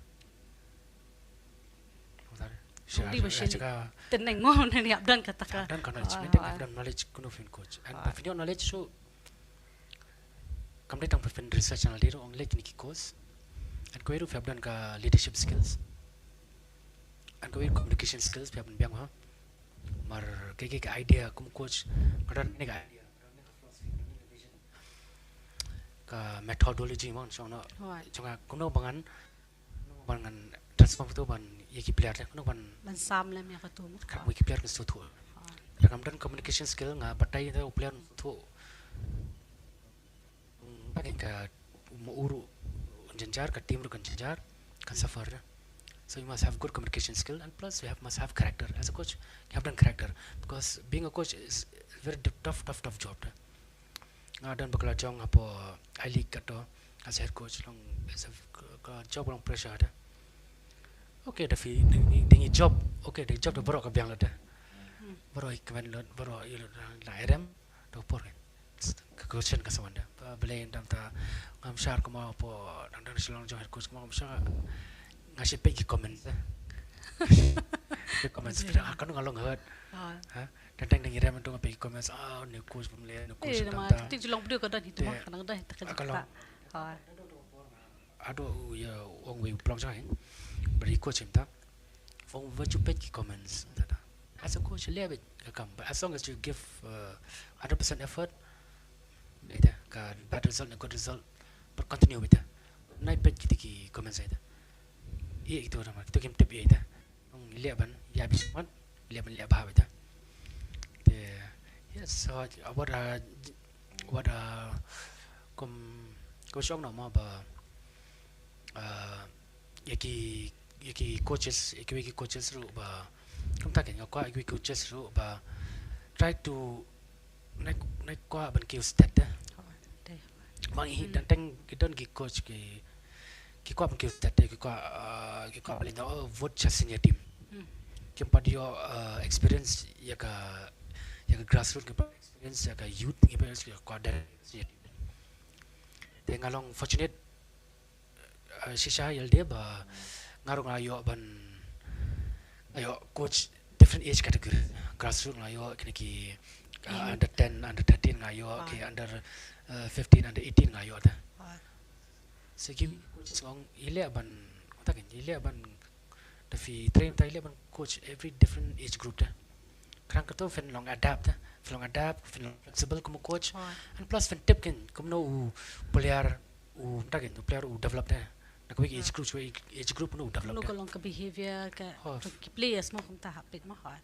Di ba syo teneng mo na ni abdan kataka. Done knowledge, main thing done knowledge kuno fin coach. And if you knowledge so kamde tang fin research anal dero ong let piniki course. And ko if you have done ka leadership skills. And ko communication skills pe biang ha. Mar ke idea kum coach kadan ne idea ka methodology mon so no chunga kuno bangan transform tu ban yeki player kuno ban Samla mi ka tu ka wiki player so thu ya kam dan communication skill nga batai ta player thu pakai ka uru jenjar ka team ru kan jenjar kan suffer. So you must have good communication skill, and plus must have character. As a coach, you have done character, because being a coach is a very tough job. Dan bakal jong apo I league kato as a head coach long is a job long pressure ada. Okay, the job. Okay, the job the baru kabiang lada. Baru ikman lada, baru la RM do por. Coachan kasawanda. Belain dam ta ngam shar kuma apo dan Shillong jong head coach kuma ngam shar ngasih pegi comments comments akan ngalong hurt dan ngirim itu pegi comments ni coach pemilihan ni coach tanta ti julong bdu ko dan itu mah kanang dah tak aduh ya ong we plong jang beri coach imta ong virtu pegi comments as a coach lebih kakam but as long as you give 100% effort ida kan bad result and good result but continue with it naik pegi tiki comments ida itu nama itu game tip ida lihat ban ya bisman lihat bah ida yes so what kom nama ba yaki coaches ru ba kom tak yang kau coaches ru ba try to naik kau ban kiu stat mangi dan teng kita gi coach ki ko ki tete ki ko paling vote cha senior team ki padio experience ya ka grassroots ki experience ya ka youth experience ki ko ada te ngalong fortunate shisha yel de ba ngarung ayo ban ayo coach different age category grassroots ayo ki under 10 under 13 ayo ki under 15 under 18 ayo ta segi song ile ban takin ile ban the train ta ile ban coach every different age group ta krang ka to fen long adapt fen flexible como coach and plus fen tip ken como no player takin player develop ta na ko age group no develop no long ka behavior ka players mo kung ta hapit mo ha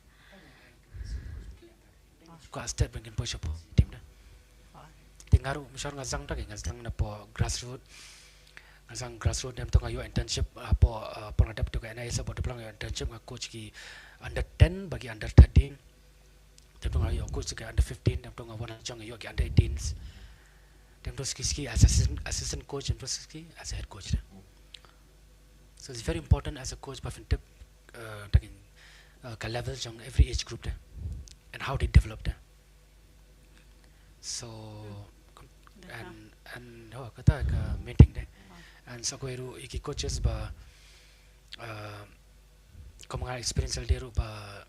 ko step ben push up team na tingaru misal ngazang takin ngazang na po grassroots asang grassroots dem to ngayo internship apo pengadap to kana isa bod pelang internship nga coach ki under 10 bagi under 13 dem to ngayo coach ki under 15 dem to ngawan jang ngayo ki under 18s dem to ski assistant coach dem to ski as a head coach so it's very important as a coach but tip taking ka level jang every age group and how they develop so and kata ka meeting and so ko iki coaches ba ko mga experience dero ba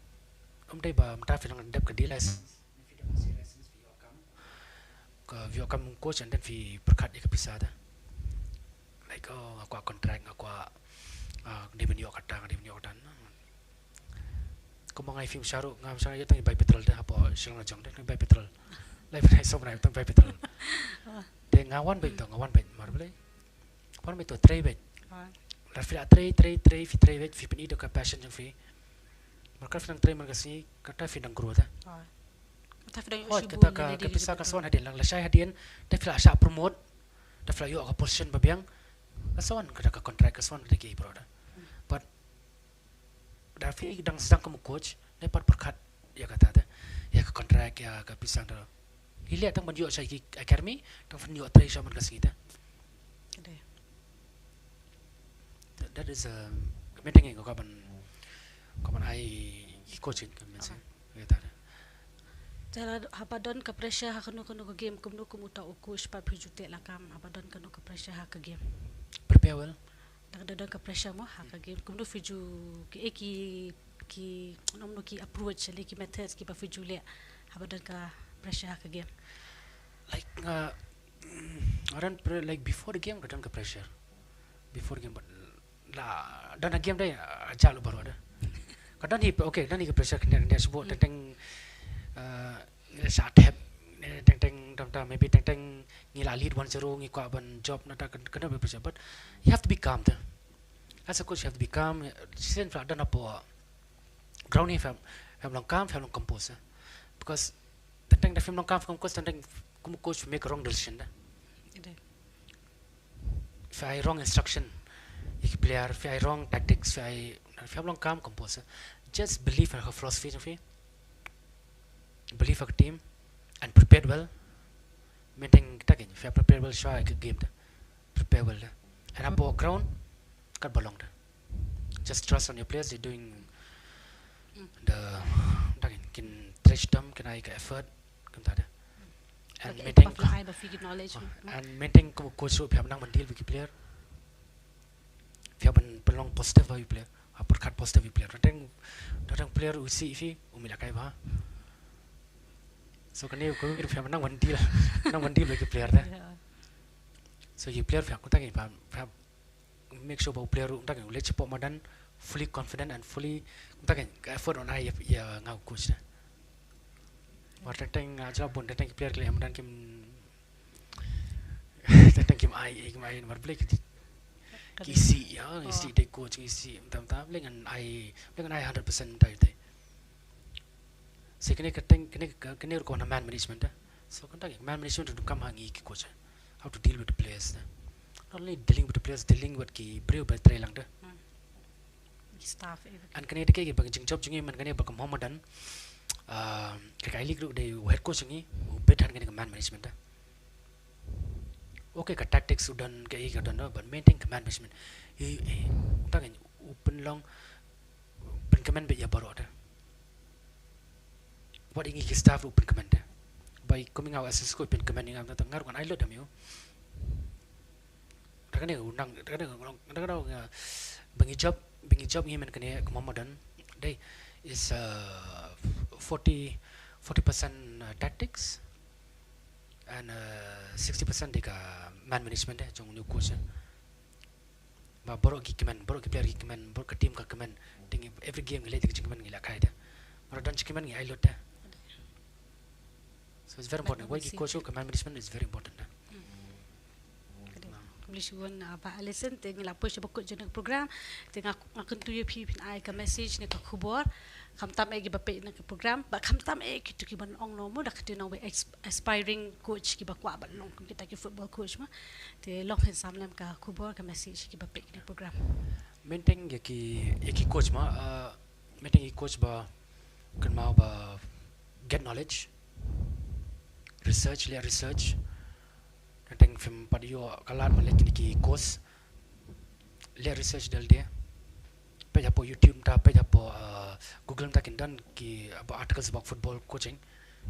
dai ba mta filang dep ka dilas ka vio kam coach and then fi perkat pisada like aku contract aku di benyo kata ko mga film sharu ngam sa yatang by petrol da apo Shillong jong da by petrol life hai so bra tang by petrol de ngawan ba marble Pon me to tray bet. La fila tray bet fi peni do ka passion jang fi. Marka finang tray marka si kata finang growth. Ta fidang kata ka pisa ka son hadin lang la shay hadin ta fila asha promote ta fila yo ka position babiang ka son kada ka contract ka son kada ki broda. But da fi dang sang ka coach dapat berkat ya kata tu ya ke kontrak ya ke pisang tu hilia tang banyu saya ki academy tang banyu trai sama ke sini that is a meeting ko kapan ai coaching kan mesti kata Jala hapadon ke pressure ha kanu ke game kumnu kumuta uku spa pujute la kam hapadon kanu ke pressure ha ke game prepare well Dagdagan ke pressure mo ha ke game kumnu fiju ki nomno ki approach le ki methods ki pa fiju le hapadon ka pressure ha ke game like like before the game kadang ke pressure before the game but la dan game day jalo baru ada kadang ni okay dan ni ke pressure kena sebut tentang saat heb tentang maybe tentang ngila lead 1-0 ngikwa ban job nata kena be pressure but you have to be calm there as a coach you have to be calm sen fra dan apa ground ni fam long calm fam long compose because tentang the film long calm compose tentang coach make a wrong decision if I wrong instruction if player if I wrong tactics if I long calm compose just believe in her philosophy believe our team and prepared well maintain kita kan if you prepare well show a game prepare well and about ground kat belong just trust on your players they're doing the can stretch them can I effort kan tada and maintain knowledge and maintain coach so pihak menang deal with player pihak belong positive with player berkat positive with player datang player usi fi umilakai bah so kan ni ko pihak menang deal with player dah so you player pihak kita kan make sure bahawa player kita kan boleh cepat madan fully confident and fully kita kan effort on I ya ngau coach dah tentang aja pun tentang player kalian dan kim tentang kim ai berbalik isi ya isi de coach isi tam dengan I 100% tadi sekene kene ko na man management so kan man management to come hangi ki coach how to deal with the players not only dealing with the players dealing with ki breu betre lang da staff and kene de ke bang job jungi man kene bang Muhammadan kai league de head coach ngi bet han kene man management okay ka tactics udan ke ik udan but maintain command management ta kan open long pen command be ya baro da what ingi ki staff open command by coming out as a scope pen commanding am ta ngar kan I lot amio ta kan unang ta kan bangi job ngi men kene Muhammadan day is 40% tactics and 60% deka man management jong new coach ba borok ki player ki command borok team ka command ding every game ngile dik command ngila kaida mara dan command ngi I lot so it's very important why ki coach command management is very important Malaysian apa Alison tengah lapor sebab jenak program tengah akan tu pin ai ke message ni ke khubor kam tam ai bapek nak program ba kam tam ai kitu ki ban ong no mo dak tu no aspiring coach ki ba kwa ban long kita ki football coach ma te long hen samlam ka khubor ke message ki bapek ni program maintain ya ki coach ma maintain ki coach ba kan mau ba get knowledge research tentang film pada yo kalat malek ki course le research dal dia page apa YouTube ta page apa Google ta kindan ki apa articles about football coaching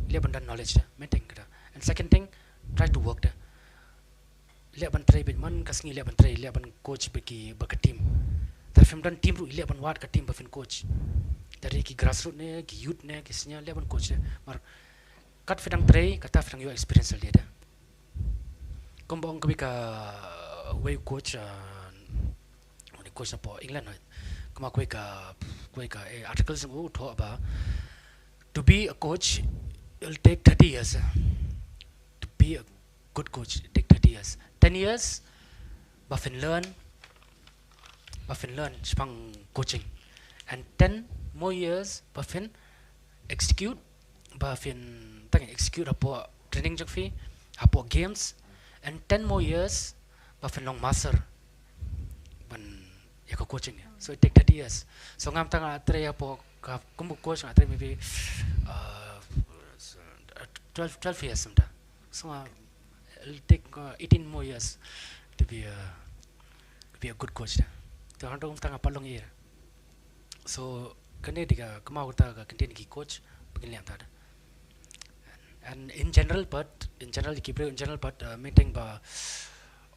le bandan knowledge maintain kada and second thing try to work da le ban try bin man kasngi le ban try le ban coach be ka team tar film dan team ru le ban wat ka team ba fin coach dari ki grassroots ne ki youth ne ki snya le ban coach mar kat fidang try kata fidang yo experience dia da Kumbang kami ka way coach ni coach na po England kuma koi ka articles ngo tho ba to be a coach it'll take 30 years to be a good coach it take 30 years 10 years buffin learn spang coaching and 10 more years buffin execute apo training jok fi apo games and 10 more years buffin long master ban ya ko coaching ya. So it take 30 years. So ngam tang atre ya po ka kumbu coach atre maybe 12 years samta. So it'll take 18 more years to be a good coach da. To hando tang apalong year. So kene diga kamau ta ka continue ki coach begin liam ta. And in general keep in general but meeting ba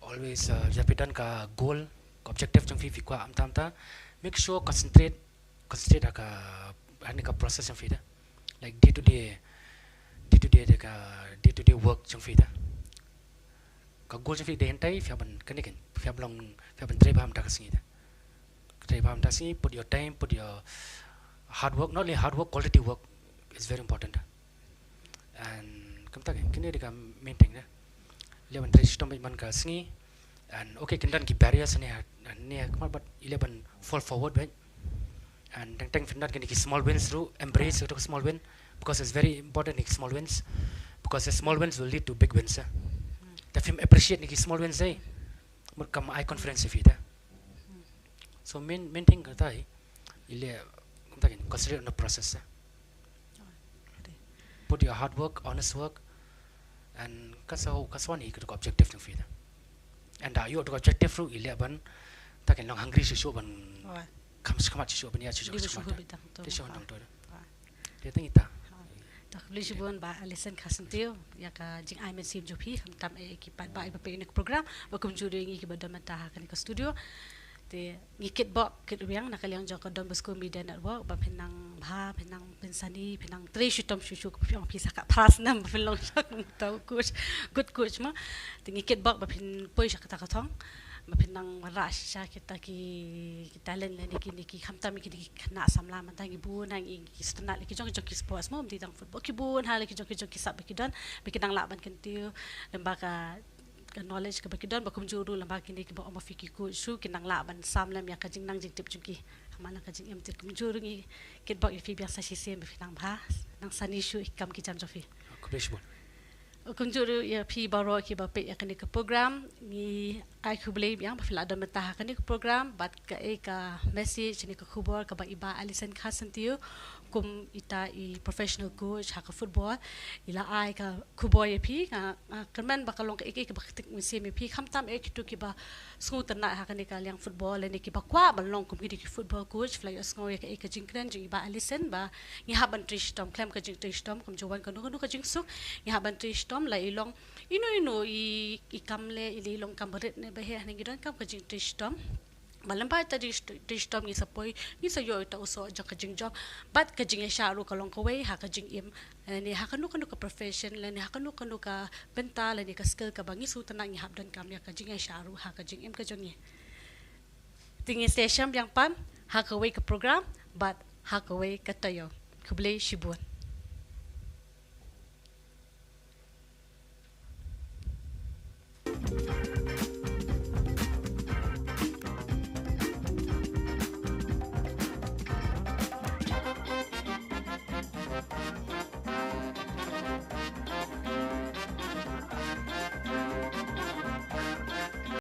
always japitan ka goal objective jang fi kwa am tam ta make sure concentrate ka ani ka process jang fi da like day to day work jang fi da ka goal jang fi de hentai fi ban kan ken fi long fi ban trai bam ta singi da trai bam ta singi put your time put your hard work not only hard work quality work is very important and kam ta ken de ka maintain da le ban trai system ban ka singi and okay kindan ki barriers ne but 11 fall forward right and teng findan ki small wins through embrace to small win because it's very important in small wins because the small wins will lead to big wins the film appreciate ni small wins ai but come eye confidence if it so main thing ka tai ile consider on the process put your hard work honest work and kaswani ka objective ng fit and you to objective through 11 ta ken long hungry show ban kamat show ban ya show nang to dia teng ita tak beli sibon ba Alison Kharsyntiew ya ka jing ai men sim jopi tam e ki pat ba ipa pe program ba kum juri ngi ki ba mata kan ka studio te ngikit bok kit riang nakaliang jo ka Don Bosco Media Network ba penang bha penang pensani penang tre shitom shu ko piang pisa ka pras nam ba long sak tau coach good coach ma te ngikit bok ba pin poi sak ta ka thong ba penang rash sha kita ki talent le niki khamta mi ki na samla man ta gi bu nang i stana ki jong ki sports mom di tang football ki bu ha le ki jong ki sab ki don bi ki dang la ban kan tiu lemba ka knowledge ka bakidon bakum juru lamba kini ki ba oma fiki ku su kinang la ban samlam ya kajing nang jing tip jungki hamana kajing em tir kum juru ngi kit ba fi biasa si sem finang bha nang sani su ikam ki jam jofi kubishbon kum juru ya fi baro ki ba pe ya kani ka program ni ai khuble yang ba fila don mata kani ka program bat ka e ka message ni ka khubor ka ba iba Alison Kharsyntiew kum ita I professional coach haka football ila ai ka kuboy pi ka kerman bakalong ka iki ka baktik musim pi khamtam e kitu ki ba sku tana haka ni ka liang football ni ki ba kwa balong kum ki football coach fly asngo ka ka jingkran jing ba Alison ba ni haban tristom klem ka jing tristom kum jowan ka no ka jing su ni haban tristom la ilong ino I kamle ilong kambaret ne ba he ni gidon kam ka jing tristom malampai tadi tristom ni sapoi ni sayo ita uso jang kajing job bat kajing sharu kalong kawai ha kajing im ni ha kanu ka profession le ni ha kanu ka benta le ni ka skill ka bangi su tanang ni habdan kam ya kajing sharu ha kajing im ka jongi tingi station yang pam ha kawai ka program bat ha kawai ka tayo kublay shibun